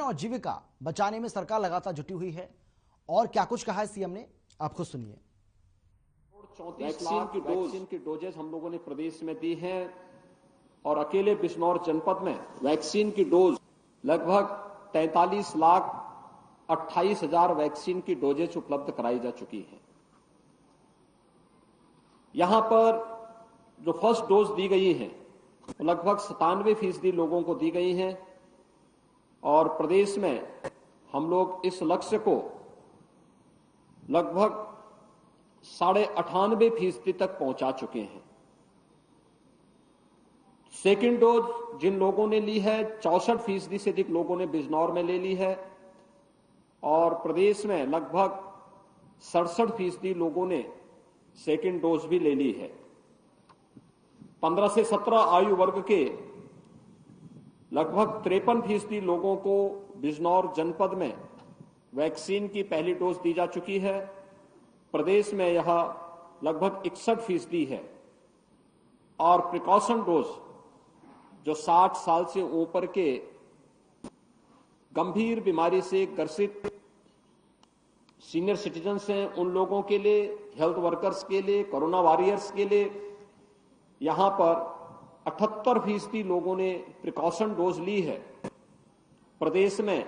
और जीविका बचाने में सरकार लगातार जुटी हुई है। और क्या कुछ कहा है सीएम ने, आप खुद सुनिए। 34 लाख वैक्सीन की डोजेज हम लोगों ने प्रदेश में दी है और अकेले बिजनौर जनपद में वैक्सीन की डोज लगभग 43 लाख 28 हजार वैक्सीन की डोजेज उपलब्ध कराई जा चुकी है। यहां पर जो फर्स्ट डोज दी गई है लगभग 97% लोगों को दी गई है और प्रदेश में हम लोग इस लक्ष्य को लगभग 98.5% तक पहुंचा चुके हैं। सेकेंड डोज जिन लोगों ने ली है 64% से अधिक लोगों ने बिजनौर में ले ली है और प्रदेश में लगभग 67% लोगों ने सेकेंड डोज भी ले ली है। 15 से 17 आयु वर्ग के लगभग 53% लोगों को बिजनौर जनपद में वैक्सीन की पहली डोज दी जा चुकी है। प्रदेश में यह लगभग 61% है और प्रिकॉशन डोज जो 60 साल से ऊपर के गंभीर बीमारी से ग्रसित सीनियर सिटीजन्स हैं, उन लोगों के लिए, हेल्थ वर्कर्स के लिए, कोरोना वॉरियर्स के लिए यहां पर 78% लोगों ने प्रिकॉशन डोज ली है। प्रदेश में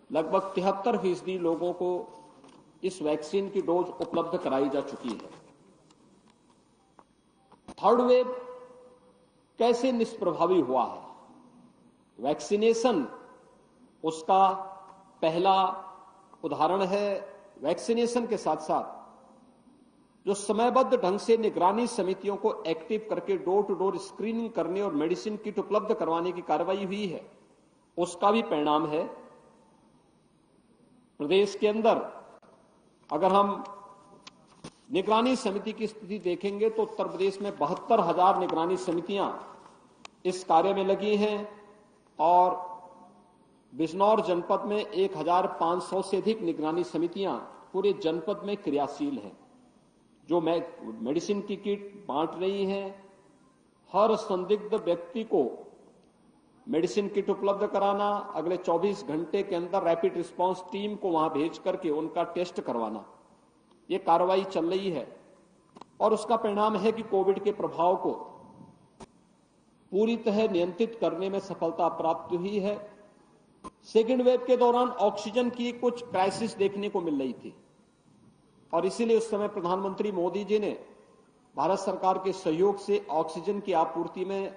लगभग 73% लोगों को इस वैक्सीन की डोज उपलब्ध कराई जा चुकी है। थर्ड वेव कैसे निष्प्रभावी हुआ है? वैक्सीनेशन उसका पहला उदाहरण है। वैक्सीनेशन के साथ साथ जो समयबद्ध ढंग से निगरानी समितियों को एक्टिव करके डोर टू डोर स्क्रीनिंग करने और मेडिसिन किट उपलब्ध करवाने की कार्रवाई हुई है, उसका भी परिणाम है। प्रदेश के अंदर अगर हम निगरानी समिति की स्थिति देखेंगे तो उत्तर प्रदेश में 72,000 निगरानी समितियां इस कार्य में लगी हैं और बिजनौर जनपद में 1,500 से अधिक निगरानी समितियां पूरे जनपद में क्रियाशील हैं, जो मेडिसिन की किट बांट रही हैं। हर संदिग्ध व्यक्ति को मेडिसिन किट उपलब्ध कराना, अगले 24 घंटे के अंदर रैपिड रिस्पांस टीम को वहां भेज करके उनका टेस्ट करवाना, ये कार्रवाई चल रही है और उसका परिणाम है कि कोविड के प्रभाव को पूरी तरह नियंत्रित करने में सफलता प्राप्त हुई है। सेकेंड वेव के दौरान ऑक्सीजन की कुछ क्राइसिस देखने को मिल रही थी और इसीलिए उस समय प्रधानमंत्री मोदी जी ने भारत सरकार के सहयोग से ऑक्सीजन की आपूर्ति में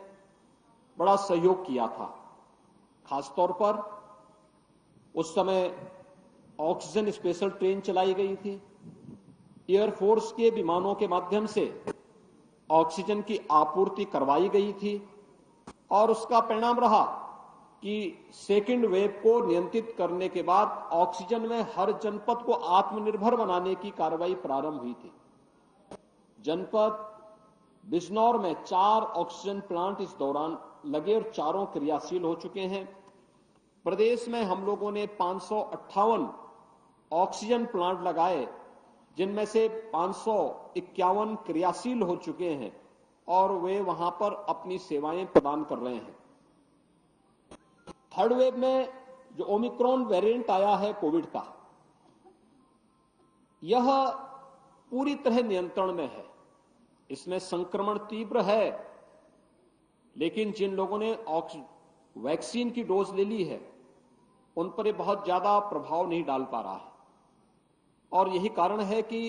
बड़ा सहयोग किया था। खासतौर पर उस समय ऑक्सीजन स्पेशल ट्रेन चलाई गई थी, एयरफोर्स के विमानों के माध्यम से ऑक्सीजन की आपूर्ति करवाई गई थी और उसका परिणाम रहा कि सेकेंड वेव को नियंत्रित करने के बाद ऑक्सीजन में हर जनपद को आत्मनिर्भर बनाने की कार्रवाई प्रारंभ हुई थी। जनपद बिजनौर में 4 ऑक्सीजन प्लांट इस दौरान लगे और चारों क्रियाशील हो चुके हैं। प्रदेश में हम लोगों ने 558 ऑक्सीजन प्लांट लगाए, जिनमें से 551 क्रियाशील हो चुके हैं और वे वहां पर अपनी सेवाएं प्रदान कर रहे हैं। थर्ड वेव में जो ओमिक्रॉन वेरिएंट आया है कोविड का, यह पूरी तरह नियंत्रण में है। इसमें संक्रमण तीव्र है, लेकिन जिन लोगों ने वैक्सीन की डोज ले ली है उन पर ये बहुत ज्यादा प्रभाव नहीं डाल पा रहा है और यही कारण है कि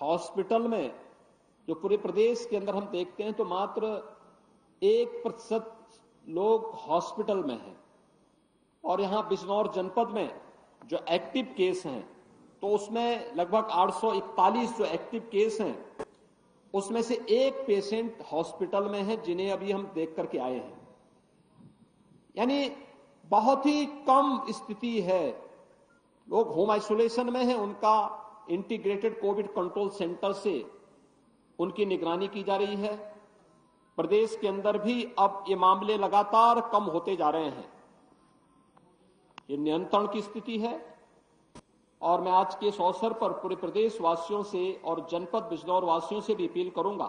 हॉस्पिटल में जो पूरे प्रदेश के अंदर हम देखते हैं तो मात्र 1% लोग हॉस्पिटल में हैं और यहां बिजनौर जनपद में जो एक्टिव केस हैं तो उसमें लगभग 841 जो एक्टिव केस हैं उसमें से एक पेशेंट हॉस्पिटल में है, जिन्हें अभी हम देख करके आए हैं। यानी बहुत ही कम स्थिति है। लोग होम आइसोलेशन में हैं, उनका इंटीग्रेटेड कोविड कंट्रोल सेंटर से उनकी निगरानी की जा रही है। प्रदेश के अंदर भी अब ये मामले लगातार कम होते जा रहे हैं। ये नियंत्रण की स्थिति है और मैं आज के इस अवसर पर पूरे प्रदेश वासियों से और जनपद बिजनौर वासियों से भी अपील करूंगा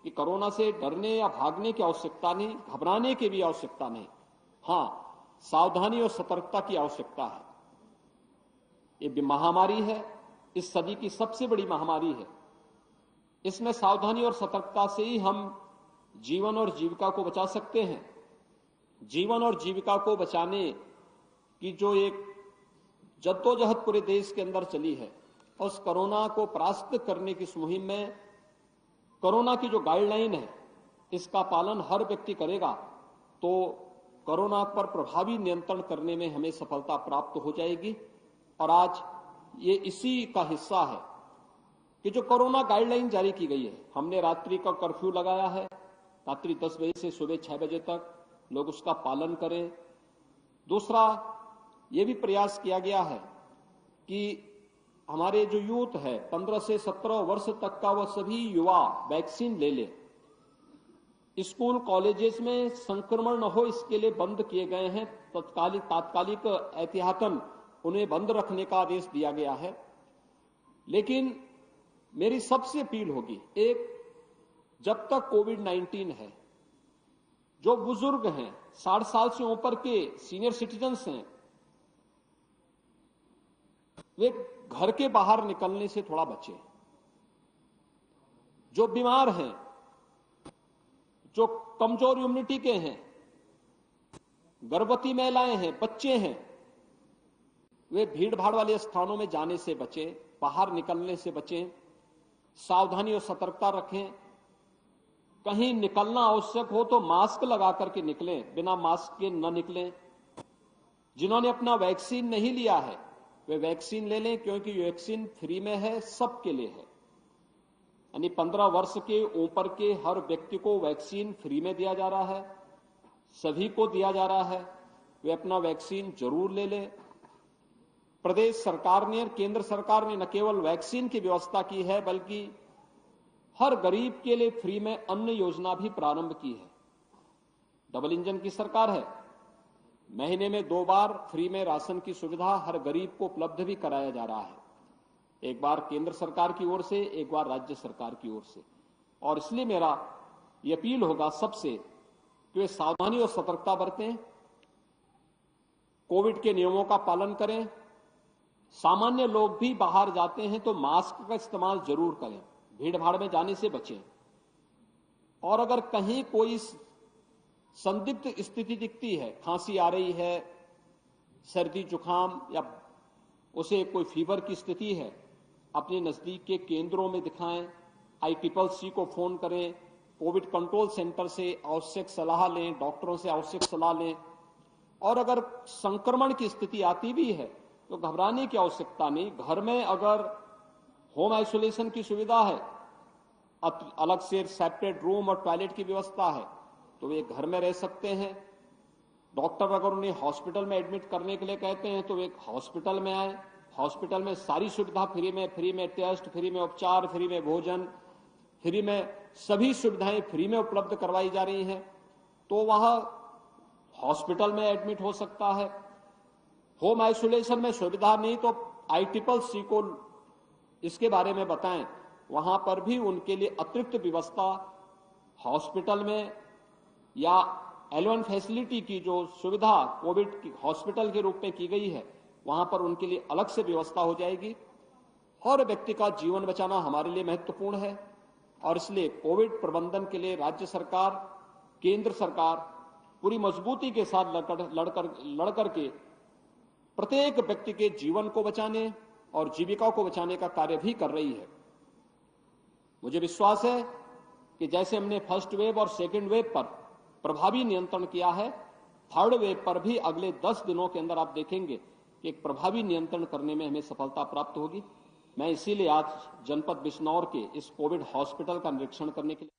कि कोरोना से डरने या भागने की आवश्यकता नहीं, घबराने की भी आवश्यकता नहीं। हां, सावधानी और सतर्कता की आवश्यकता है। ये महामारी है, इस सदी की सबसे बड़ी महामारी है। इसमें सावधानी और सतर्कता से ही हम जीवन और जीविका को बचा सकते हैं। जीवन और जीविका को बचाने की जो एक जद्दोजहद पूरे देश के अंदर चली है, उस कोरोना को परास्त करने की इस मुहिम में कोरोना की जो गाइडलाइन है, इसका पालन हर व्यक्ति करेगा तो कोरोना पर प्रभावी नियंत्रण करने में हमें सफलता प्राप्त हो जाएगी। और आज ये इसी का हिस्सा है कि जो कोरोना गाइडलाइन जारी की गई है, हमने रात्रि का कर्फ्यू लगाया है, रात्रि 10 बजे से सुबह 6 बजे तक लोग उसका पालन करें। दूसरा, ये भी प्रयास किया गया है कि हमारे जो यूथ है 15 से 17 वर्ष तक का, वह सभी युवा वैक्सीन ले ले। स्कूल कॉलेजेस में संक्रमण न हो इसके लिए बंद किए गए हैं, तात्कालिक एहतियातन उन्हें बंद रखने का आदेश दिया गया है। लेकिन मेरी सबसे अपील होगी, एक, जब तक कोविड-19 है, जो बुजुर्ग हैं, 60 साल से ऊपर के सीनियर सिटीजन्स हैं, वे घर के बाहर निकलने से थोड़ा बचें। जो बीमार हैं, जो कमजोर इम्यूनिटी के हैं, गर्भवती महिलाएं हैं, बच्चे हैं, वे भीड़ भाड़ वाले स्थानों में जाने से बचें, बाहर निकलने से बचें, सावधानी और सतर्कता रखें। कहीं निकलना आवश्यक हो तो मास्क लगा करके निकलें, बिना मास्क के न निकलें। जिन्होंने अपना वैक्सीन नहीं लिया है वे वैक्सीन ले लें, क्योंकि वैक्सीन फ्री में है, सबके लिए है। यानी 15 वर्ष के ऊपर के हर व्यक्ति को वैक्सीन फ्री में दिया जा रहा है, सभी को दिया जा रहा है, वे अपना वैक्सीन जरूर ले लें। प्रदेश सरकार ने और केंद्र सरकार ने न केवल वैक्सीन की व्यवस्था की है, बल्कि हर गरीब के लिए फ्री में अन्न योजना भी प्रारंभ की है। डबल इंजन की सरकार है, महीने में 2 बार फ्री में राशन की सुविधा हर गरीब को उपलब्ध भी कराया जा रहा है, एक बार केंद्र सरकार की ओर से, एक बार राज्य सरकार की ओर से। और इसलिए मेरा ये अपील होगा सबसे कि वे सावधानी और सतर्कता बरतें, कोविड के नियमों का पालन करें। सामान्य लोग भी बाहर जाते हैं तो मास्क का इस्तेमाल जरूर करें, भीड़ भाड़ में जाने से बचें। और अगर कहीं कोई संदिग्ध स्थिति दिखती है, खांसी आ रही है, सर्दी जुकाम या उसे कोई फीवर की स्थिति है, अपने नजदीक के केंद्रों में दिखाएं, ICCC को फोन करें, कोविड कंट्रोल सेंटर से आवश्यक सलाह लें, डॉक्टरों से आवश्यक सलाह लें। और अगर संक्रमण की स्थिति आती भी है तो घबराने की आवश्यकता नहीं। घर में अगर होम आइसोलेशन की सुविधा है, अलग से सेपरेट रूम और टॉयलेट की व्यवस्था है, तो वे घर में रह सकते हैं। डॉक्टर अगर उन्हें हॉस्पिटल में एडमिट करने के लिए कहते हैं तो वे हॉस्पिटल में आए। हॉस्पिटल में सारी सुविधा फ्री में टेस्ट, फ्री में उपचार, फ्री में भोजन, फ्री में सभी सुविधाएं फ्री में उपलब्ध करवाई जा रही हैं, तो वह हॉस्पिटल में एडमिट हो सकता है। होम आइसोलेशन में सुविधा नहीं तो ICCC को इसके बारे में बताएं, वहां पर भी उनके लिए अतिरिक्त व्यवस्था हॉस्पिटल में या L1 फैसिलिटी की जो सुविधा कोविड की हॉस्पिटल के रूप में की गई है, वहां पर उनके लिए अलग से व्यवस्था हो जाएगी। हर व्यक्ति का जीवन बचाना हमारे लिए महत्वपूर्ण है और इसलिए कोविड प्रबंधन के लिए राज्य सरकार, केंद्र सरकार पूरी मजबूती के साथ लड़कर के प्रत्येक व्यक्ति के जीवन को बचाने और जीविका को बचाने का कार्य भी कर रही है। मुझे विश्वास है कि जैसे हमने फर्स्ट वेव और सेकेंड वेव पर प्रभावी नियंत्रण किया है, थर्ड वेव पर भी अगले 10 दिनों के अंदर आप देखेंगे कि एक प्रभावी नियंत्रण करने में हमें सफलता प्राप्त होगी। मैं इसीलिए आज जनपद बिजनौर के इस कोविड हॉस्पिटल का निरीक्षण करने के लिए